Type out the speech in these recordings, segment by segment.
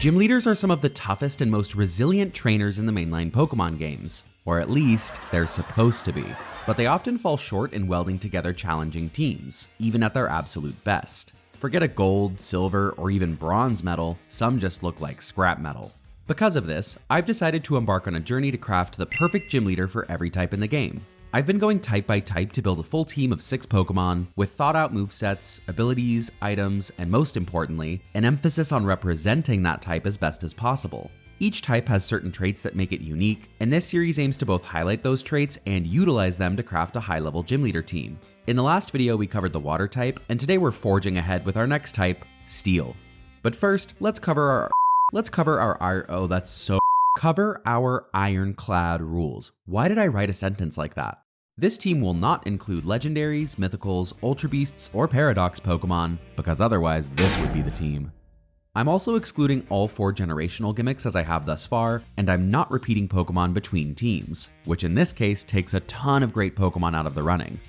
Gym leaders are some of the toughest and most resilient trainers in the mainline Pokemon games, or at least they're supposed to be, but they often fall short in welding together challenging teams, even at their absolute best. Forget a gold, silver, or even bronze medal, some just look like scrap metal. Because of this, I've decided to embark on a journey to craft the perfect gym leader for every type in the game. I've been going type by type to build a full team of 6 Pokemon with thought out movesets, abilities, items, and most importantly, an emphasis on representing that type as best as possible. Each type has certain traits that make it unique, and this series aims to both highlight those traits and utilize them to craft a high-level gym leader team. In the last video, we covered the water type, and today we're forging ahead with our next type, Steel. But first, let's cover our ironclad rules. Why did I write a sentence like that? This team will not include legendaries, mythicals, ultra beasts, or paradox Pokemon, because otherwise this would be the team. I'm also excluding all 4 generational gimmicks as I have thus far, and I'm not repeating Pokemon between teams, which in this case takes a ton of great Pokemon out of the running.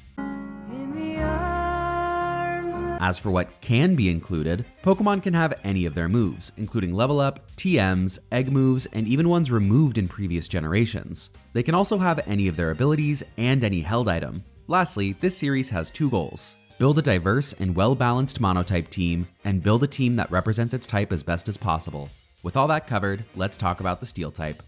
As for what can be included, Pokemon can have any of their moves, including level up, TMs, egg moves, and even ones removed in previous generations. They can also have any of their abilities and any held item. Lastly, this series has 2 goals. Build a diverse and well-balanced monotype team, and build a team that represents its type as best as possible. With all that covered, let's talk about the Steel type.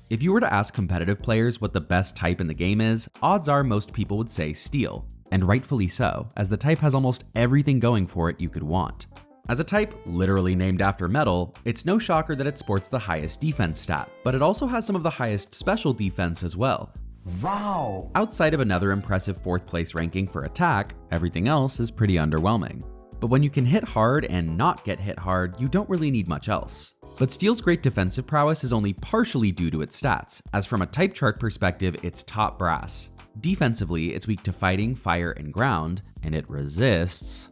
If you were to ask competitive players what the best type in the game is, odds are most people would say Steel. And rightfully so, as the type has almost everything going for it you could want. As a type literally named after metal, it's no shocker that it sports the highest defense stat, but it also has some of the highest special defense as well. Wow! Outside of another impressive 4th place ranking for attack, everything else is pretty underwhelming. But when you can hit hard and not get hit hard, you don't really need much else. But Steel's great defensive prowess is only partially due to its stats, as from a type chart perspective, it's top brass. Defensively, it's weak to fighting, fire, and ground, and it resists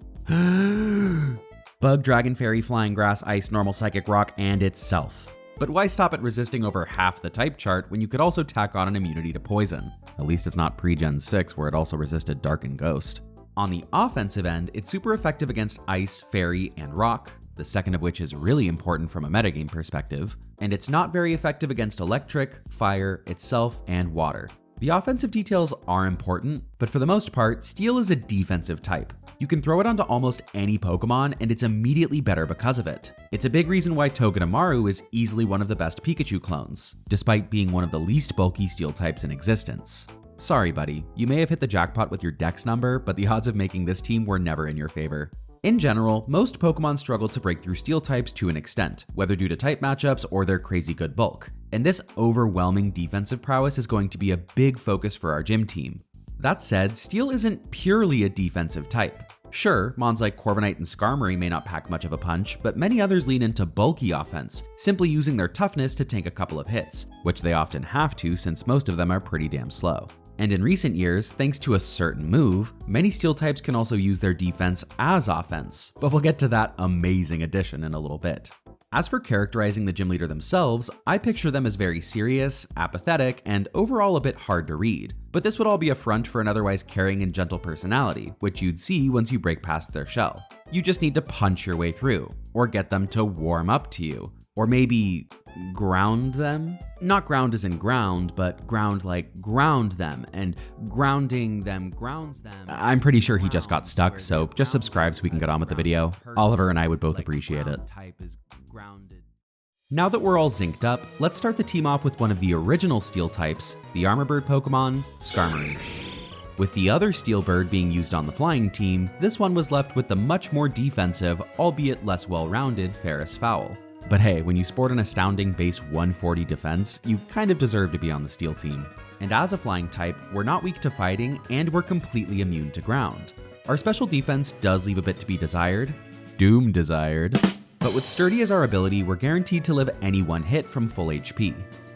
Bug, Dragon, Fairy, Flying Grass, Ice, Normal, Psychic, Rock, and itself. But why stop at resisting over half the type chart when you could also tack on an immunity to poison? At least it's not pre-Gen 6 where it also resisted Dark and Ghost. On the offensive end, it's super effective against Ice, Fairy, and Rock, the second of which is really important from a metagame perspective, and it's not very effective against Electric, Fire, itself, and Water. The offensive details are important, but for the most part, Steel is a defensive type. You can throw it onto almost any Pokemon and it's immediately better because of it. It's a big reason why Togedemaru is easily one of the best Pikachu clones, despite being one of the least bulky Steel types in existence. Sorry buddy, you may have hit the jackpot with your Dex number, but the odds of making this team were never in your favor. In general, most Pokemon struggle to break through Steel types to an extent, whether due to type matchups or their crazy good bulk. And this overwhelming defensive prowess is going to be a big focus for our gym team. That said, Steel isn't purely a defensive type. Sure, mons like Corviknight and Skarmory may not pack much of a punch, but many others lean into bulky offense, simply using their toughness to tank a couple of hits, which they often have to since most of them are pretty damn slow. And in recent years, thanks to a certain move, many Steel types can also use their defense as offense, but we'll get to that amazing addition in a little bit. As for characterizing the gym leader themselves, I picture them as very serious, apathetic, and overall a bit hard to read. But this would all be a front for an otherwise caring and gentle personality, which you'd see once you break past their shell. You just need to punch your way through, or get them to warm up to you, or maybe ground them? Not ground as in ground, but ground like ground them, and grounding them grounds them. I'm pretty sure he just got stuck, so just subscribe so we can get on with the video. Oliver and I would both appreciate it. Now that we're all zinced up, let's start the team off with one of the original Steel types, the Armor Bird Pokemon, Skarmory. With the other Steel Bird being used on the flying team, this one was left with the much more defensive, albeit less well-rounded, Ferris Fowl. But hey, when you sport an astounding base 140 defense, you kind of deserve to be on the Steel team. And as a flying type, we're not weak to fighting, and we're completely immune to ground. Our special defense does leave a bit to be desired. Doom desired. But with Sturdy as our ability, we're guaranteed to live any one hit from full HP.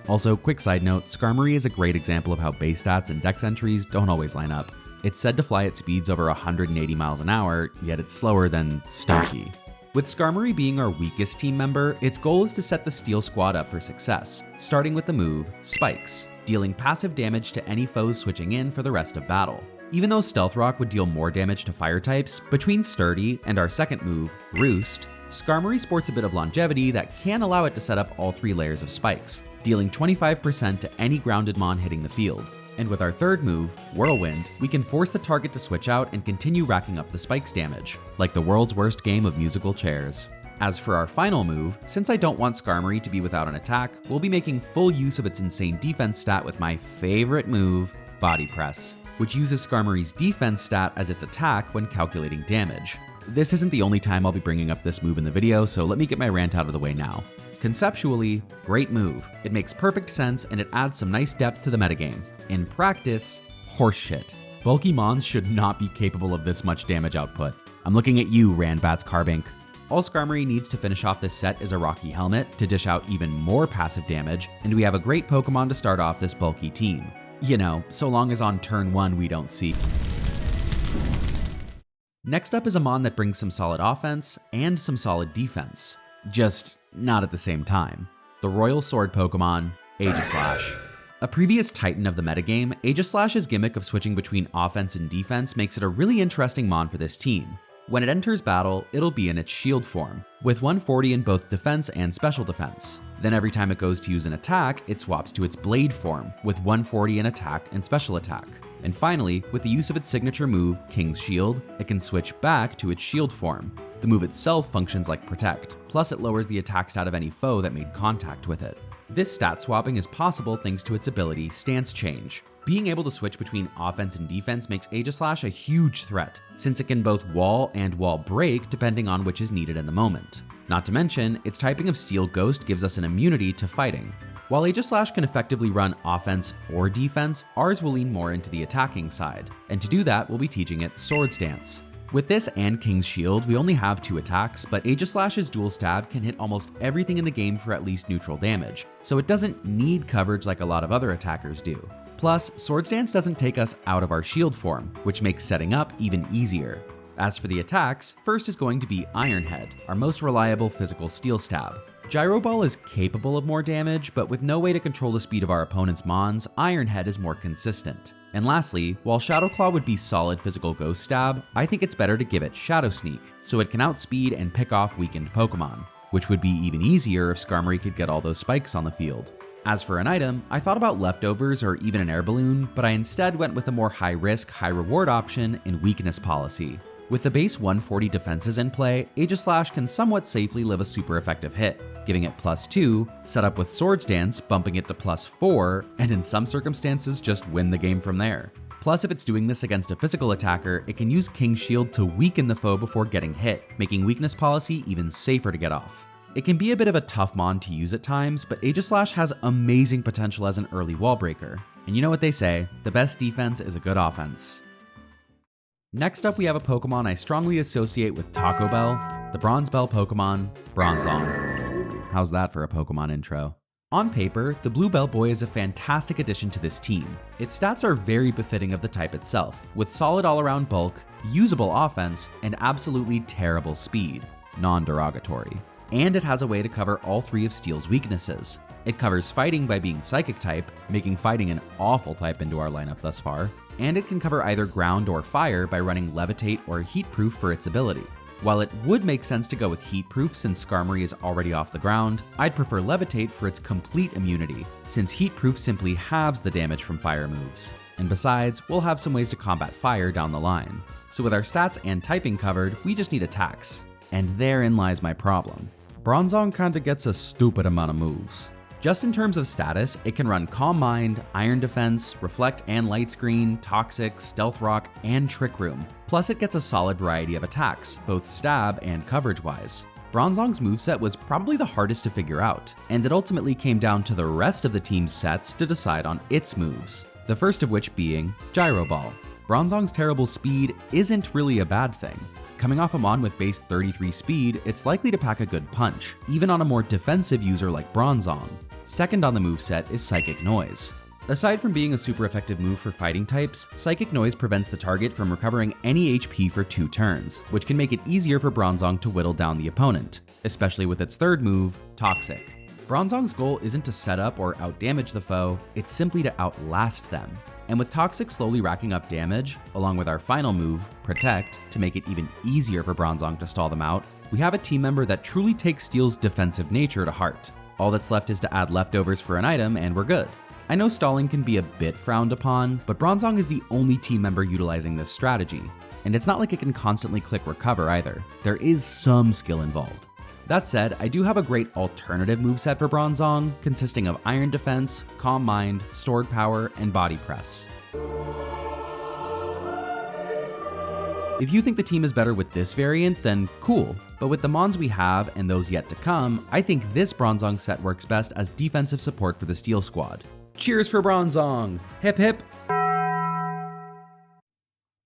Also, quick side note, Skarmory is a great example of how base stats and dex entries don't always line up. It's said to fly at speeds over 180 miles an hour, yet it's slower than Stocky. With Skarmory being our weakest team member, its goal is to set the Steel squad up for success, starting with the move, Spikes, dealing passive damage to any foes switching in for the rest of battle. Even though Stealth Rock would deal more damage to fire types, between Sturdy and our second move, Roost, Skarmory sports a bit of longevity that can allow it to set up all 3 layers of spikes, dealing 25% to any grounded mon hitting the field. And with our third move, Whirlwind, we can force the target to switch out and continue racking up the spikes damage, like the world's worst game of musical chairs. As for our final move, since I don't want Skarmory to be without an attack, we'll be making full use of its insane defense stat with my favorite move, Body Press, which uses Skarmory's defense stat as its attack when calculating damage. This isn't the only time I'll be bringing up this move in the video, so let me get my rant out of the way now. Conceptually, great move. It makes perfect sense and it adds some nice depth to the metagame. In practice, horseshit. Bulky mons should not be capable of this much damage output. I'm looking at you, Ranbat's Carbink. All Skarmory needs to finish off this set is a Rocky Helmet to dish out even more passive damage, and we have a great Pokemon to start off this bulky team. You know, so long as on turn 1 we don't see. Next up is a mon that brings some solid offense and some solid defense. Just not at the same time. The Royal Sword Pokemon, Aegislash. A previous titan of the metagame, Aegislash's gimmick of switching between offense and defense makes it a really interesting mon for this team. When it enters battle, it'll be in its shield form, with 140 in both defense and special defense. Then every time it goes to use an attack, it swaps to its blade form, with 140 in attack and special attack. And finally, with the use of its signature move, King's Shield, it can switch back to its shield form. The move itself functions like Protect, plus it lowers the attack stat of any foe that made contact with it. This stat swapping is possible thanks to its ability Stance Change. Being able to switch between offense and defense makes Aegislash a huge threat, since it can both wall and wall break depending on which is needed in the moment. Not to mention, its typing of Steel Ghost gives us an immunity to fighting. While Aegislash can effectively run offense or defense, ours will lean more into the attacking side, and to do that we'll be teaching it Sword Stance. With this and King's Shield, we only have 2 attacks, but Aegislash's dual stab can hit almost everything in the game for at least neutral damage, so it doesn't need coverage like a lot of other attackers do. Plus, Sword Stance doesn't take us out of our shield form, which makes setting up even easier. As for the attacks, first is going to be Iron Head, our most reliable physical steel stab. Gyro Ball is capable of more damage, but with no way to control the speed of our opponent's mons, Iron Head is more consistent. And lastly, while Shadow Claw would be solid physical ghost stab, I think it's better to give it Shadow Sneak, so it can outspeed and pick off weakened Pokemon, which would be even easier if Skarmory could get all those spikes on the field. As for an item, I thought about Leftovers or even an Air Balloon, but I instead went with a more high risk, high reward option in Weakness Policy. With the base 140 defenses in play, Aegislash can somewhat safely live a super effective hit, giving it +2, set up with Sword Stance, bumping it to +4, and in some circumstances just win the game from there. Plus, if it's doing this against a physical attacker, it can use King's Shield to weaken the foe before getting hit, making Weakness Policy even safer to get off. It can be a bit of a tough mon to use at times, but Aegislash has amazing potential as an early wall breaker. And you know what they say, the best defense is a good offense. Next up, we have a Pokemon I strongly associate with Taco Bell, the Bronze Bell Pokemon, Bronzong. How's that for a Pokemon intro? On paper, the Blue Bell Boy is a fantastic addition to this team. Its stats are very befitting of the type itself, with solid all-around bulk, usable offense, and absolutely terrible speed, non-derogatory. And it has a way to cover all 3 of Steel's weaknesses. It covers fighting by being Psychic type, making fighting an awful type into our lineup thus far, and it can cover either ground or fire by running Levitate or Heatproof for its ability. While it would make sense to go with Heatproof since Skarmory is already off the ground, I'd prefer Levitate for its complete immunity, since Heatproof simply halves the damage from fire moves. And besides, we'll have some ways to combat fire down the line. So with our stats and typing covered, we just need attacks. And therein lies my problem. Bronzong kinda gets a stupid amount of moves. Just in terms of status, it can run Calm Mind, Iron Defense, Reflect and Light Screen, Toxic, Stealth Rock, and Trick Room. Plus it gets a solid variety of attacks, both stab and coverage-wise. Bronzong's moveset was probably the hardest to figure out, and it ultimately came down to the rest of the team's sets to decide on its moves. The first of which being Gyro Ball. Bronzong's terrible speed isn't really a bad thing. Coming off a mon with base 33 speed, it's likely to pack a good punch, even on a more defensive user like Bronzong. Second on the moveset is Psychic Noise. Aside from being a super effective move for fighting types, Psychic Noise prevents the target from recovering any HP for 2 turns, which can make it easier for Bronzong to whittle down the opponent, especially with its third move, Toxic. Bronzong's goal isn't to set up or outdamage the foe, it's simply to outlast them. And with Toxic slowly racking up damage, along with our final move, Protect, to make it even easier for Bronzong to stall them out, we have a team member that truly takes Steel's defensive nature to heart. All that's left is to add leftovers for an item and we're good. I know stalling can be a bit frowned upon, but Bronzong is the only team member utilizing this strategy. And it's not like it can constantly click recover either. There is some skill involved. That said, I do have a great alternative moveset for Bronzong, consisting of Iron Defense, Calm Mind, Stored Power, and Body Press. If you think the team is better with this variant, then cool. But with the mons we have and those yet to come, I think this Bronzong set works best as defensive support for the Steel Squad. Cheers for Bronzong! Hip hip!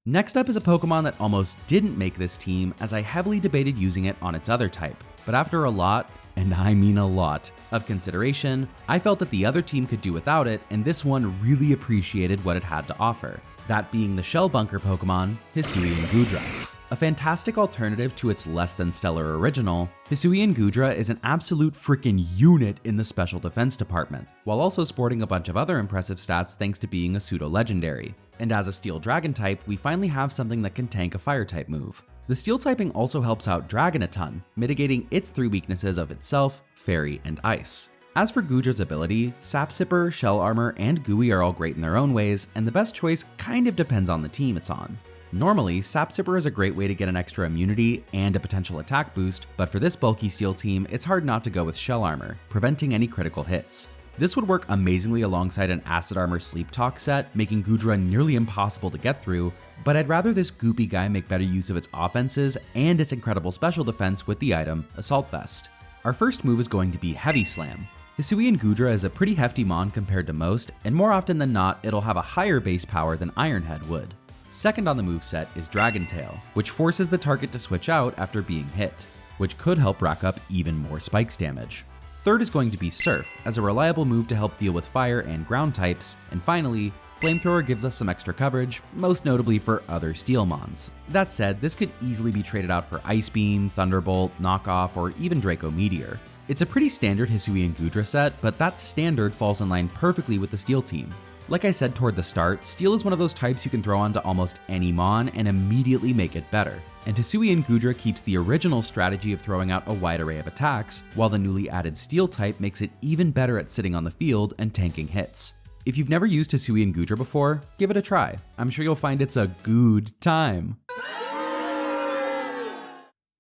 Next up is a Pokemon that almost didn't make this team, as I heavily debated using it on its other type. But after a lot, and I mean a lot, of consideration, I felt that the other team could do without it, and this one really appreciated what it had to offer. That being the Shell Bunker Pokemon, Hisuian Goodra. A fantastic alternative to its less than stellar original, Hisuian Goodra is an absolute frickin' unit in the special defense department, while also sporting a bunch of other impressive stats thanks to being a pseudo-legendary. And as a Steel Dragon type, we finally have something that can tank a Fire type move. The Steel typing also helps out Dragon a ton, mitigating its three weaknesses of itself, Fairy, and Ice. As for Goodra's ability, Sap Sipper, Shell Armor, and Gooey are all great in their own ways, and the best choice kind of depends on the team it's on. Normally, Sap Sipper is a great way to get an extra immunity and a potential attack boost, but for this bulky Steel team, it's hard not to go with Shell Armor, preventing any critical hits. This would work amazingly alongside an Acid Armor Sleep Talk set, making Goodra nearly impossible to get through, but I'd rather this goopy guy make better use of its offenses and its incredible special defense with the item Assault Vest. Our first move is going to be Heavy Slam. Hisuian Goodra is a pretty hefty mon compared to most, and more often than not, it'll have a higher base power than Ironhead would. Second on the moveset is Dragon Tail, which forces the target to switch out after being hit, which could help rack up even more spikes damage. Third is going to be Surf, as a reliable move to help deal with fire and ground types, and finally, Flamethrower gives us some extra coverage, most notably for other Steel mons. That said, this could easily be traded out for Ice Beam, Thunderbolt, Knockoff, or even Draco Meteor. It's a pretty standard Hisuian Goodra set, but that standard falls in line perfectly with the Steel team. Like I said toward the start, Steel is one of those types you can throw onto almost any mon and immediately make it better. And Hisuian Goodra keeps the original strategy of throwing out a wide array of attacks, while the newly added Steel type makes it even better at sitting on the field and tanking hits. If you've never used Hisuian Goodra before, give it a try. I'm sure you'll find it's a good time.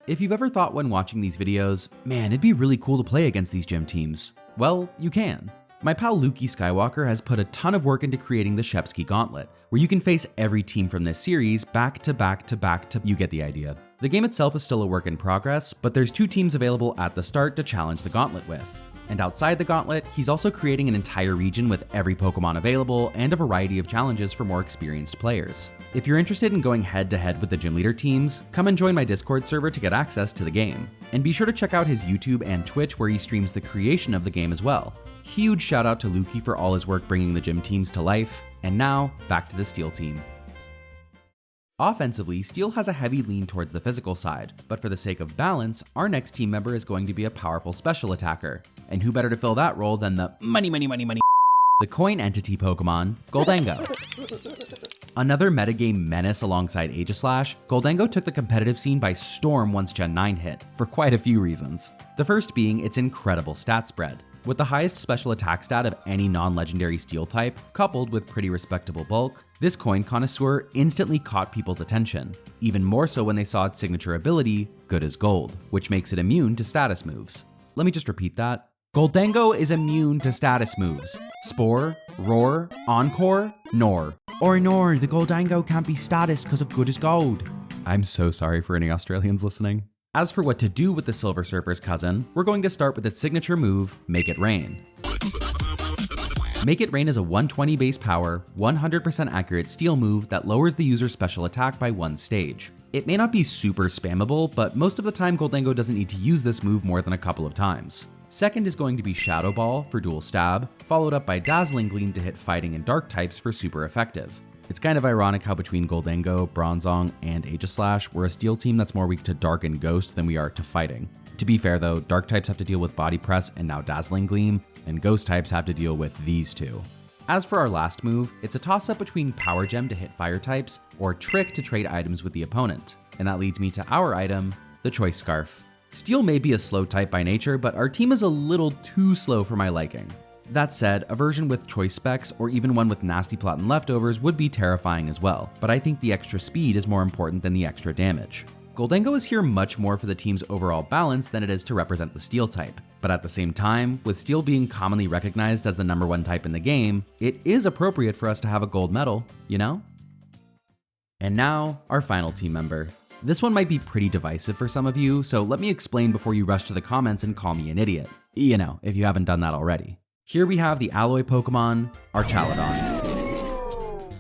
If you've ever thought when watching these videos, man, it'd be really cool to play against these gym teams, well, you can. My pal LukkiSkeiwalker has put a ton of work into creating the Shepsky Gauntlet, where you can face every team from this series back to back to back to, you get the idea. The game itself is still a work in progress, but there's 2 teams available at the start to challenge the gauntlet with. And outside the gauntlet, he's also creating an entire region with every Pokemon available and a variety of challenges for more experienced players. If you're interested in going head to head with the gym leader teams, come and join my Discord server to get access to the game. And be sure to check out his YouTube and Twitch where he streams the creation of the game as well. Huge shout out to Lukki for all his work bringing the gym teams to life. And now, back to the Steel team. Offensively, Steel has a heavy lean towards the physical side, but for the sake of balance, our next team member is going to be a powerful special attacker. And who better to fill that role than the the coin entity Pokemon, Goldango. Another metagame menace alongside Aegislash, Goldango took the competitive scene by storm once Gen 9 hit, for quite a few reasons. The first being its incredible stat spread. With the highest special attack stat of any non-legendary Steel type, coupled with pretty respectable bulk, this coin connoisseur instantly caught people's attention, even more so when they saw its signature ability, Good as Gold, which makes it immune to status moves. Let me just repeat that. Goldango is immune to status moves. Spore, Roar, Encore, Nor. Or Nor, the Goldango can't be status because of Good as Gold. I'm so sorry for any Australians listening. As for what to do with the Silver Surfer's cousin, we're going to start with its signature move, Make It Rain. Make It Rain is a 120 base power, 100% accurate Steel move that lowers the user's special attack by 1 stage. It may not be super spammable, but most of the time Goldango doesn't need to use this move more than a couple of times. Second is going to be Shadow Ball for dual stab, followed up by Dazzling Gleam to hit fighting and dark types for super effective. It's kind of ironic how between Goldango, Bronzong, and Aegislash, we're a Steel team that's more weak to Dark and Ghost than we are to fighting. To be fair though, Dark types have to deal with Body Press and now Dazzling Gleam, and Ghost types have to deal with these two. As for our last move, it's a toss-up between Power Gem to hit fire types or Trick to trade items with the opponent. And that leads me to our item, the Choice Scarf. Steel may be a slow type by nature, but our team is a little too slow for my liking. That said, a version with choice specs or even one with nasty plot and leftovers would be terrifying as well, but I think the extra speed is more important than the extra damage. Gholdengo is here much more for the team's overall balance than it is to represent the steel type, but at the same time, with steel being commonly recognized as the #1 type in the game, it is appropriate for us to have a gold medal, you know? And now, our final team member. This one might be pretty divisive for some of you, so let me explain before you rush to the comments and call me an idiot. You know, if you haven't done that already. Here we have the alloy Pokemon, Archaladon.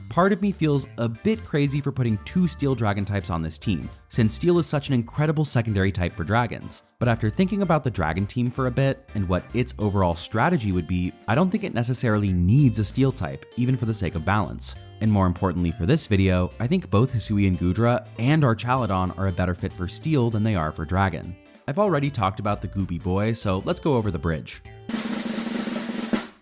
Part of me feels a bit crazy for putting 2 steel dragon types on this team, since steel is such an incredible secondary type for dragons. But after thinking about the dragon team for a bit and what its overall strategy would be, I don't think it necessarily needs a steel type, even for the sake of balance. And more importantly for this video, I think both Hisui and Gudra and Archaladon are a better fit for steel than they are for dragon. I've already talked about the Gooby Boy, so let's go over the bridge.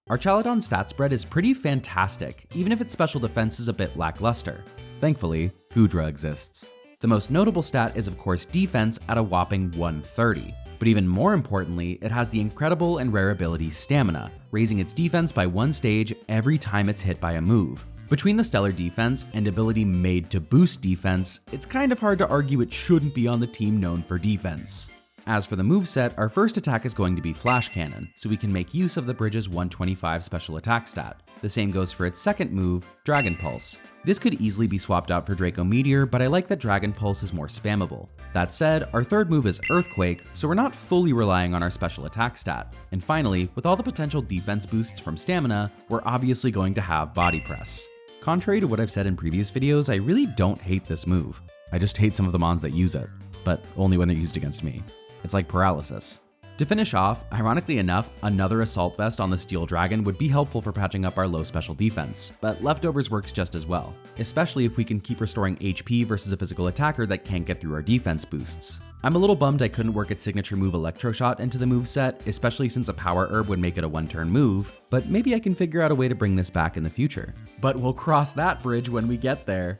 Archaladon's stat spread is pretty fantastic, even if its special defense is a bit lackluster. Thankfully, Gudra exists. The most notable stat is of course defense at a whopping 130, but even more importantly, it has the incredible and rare ability Stamina, raising its defense by 1 stage every time it's hit by a move. Between the stellar defense and ability made to boost defense, it's kind of hard to argue it shouldn't be on the team known for defense. As for the moveset, our first attack is going to be Flash Cannon, so we can make use of the bridge's 125 special attack stat. The same goes for its second move, Dragon Pulse. This could easily be swapped out for Draco Meteor, but I like that Dragon Pulse is more spammable. That said, our third move is Earthquake, so we're not fully relying on our special attack stat. And finally, with all the potential defense boosts from Stamina, we're obviously going to have Body Press. Contrary to what I've said in previous videos, I really don't hate this move. I just hate some of the mons that use it, but only when they're used against me. It's like paralysis. To finish off, ironically enough, another Assault Vest on the Steel Dragon would be helpful for patching up our low special defense, but Leftovers works just as well, especially if we can keep restoring HP versus a physical attacker that can't get through our defense boosts. I'm a little bummed I couldn't work its signature move Electroshot into the moveset, especially since a Power Herb would make it a 1-turn move, but maybe I can figure out a way to bring this back in the future. But we'll cross that bridge when we get there.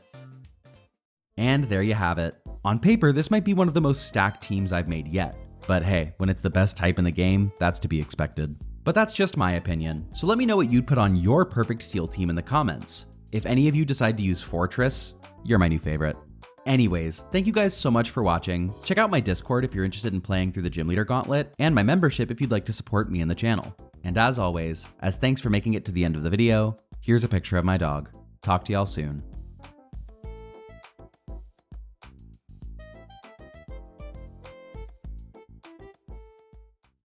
And there you have it. On paper, this might be one of the most stacked teams I've made yet. But hey, when it's the best type in the game, that's to be expected. But that's just my opinion, so let me know what you'd put on your perfect steel team in the comments. If any of you decide to use Fortress, you're my new favorite. Anyways, thank you guys so much for watching. Check out my Discord if you're interested in playing through the Gym Leader Gauntlet, and my membership if you'd like to support me and the channel. And as always, as thanks for making it to the end of the video, here's a picture of my dog. Talk to y'all soon.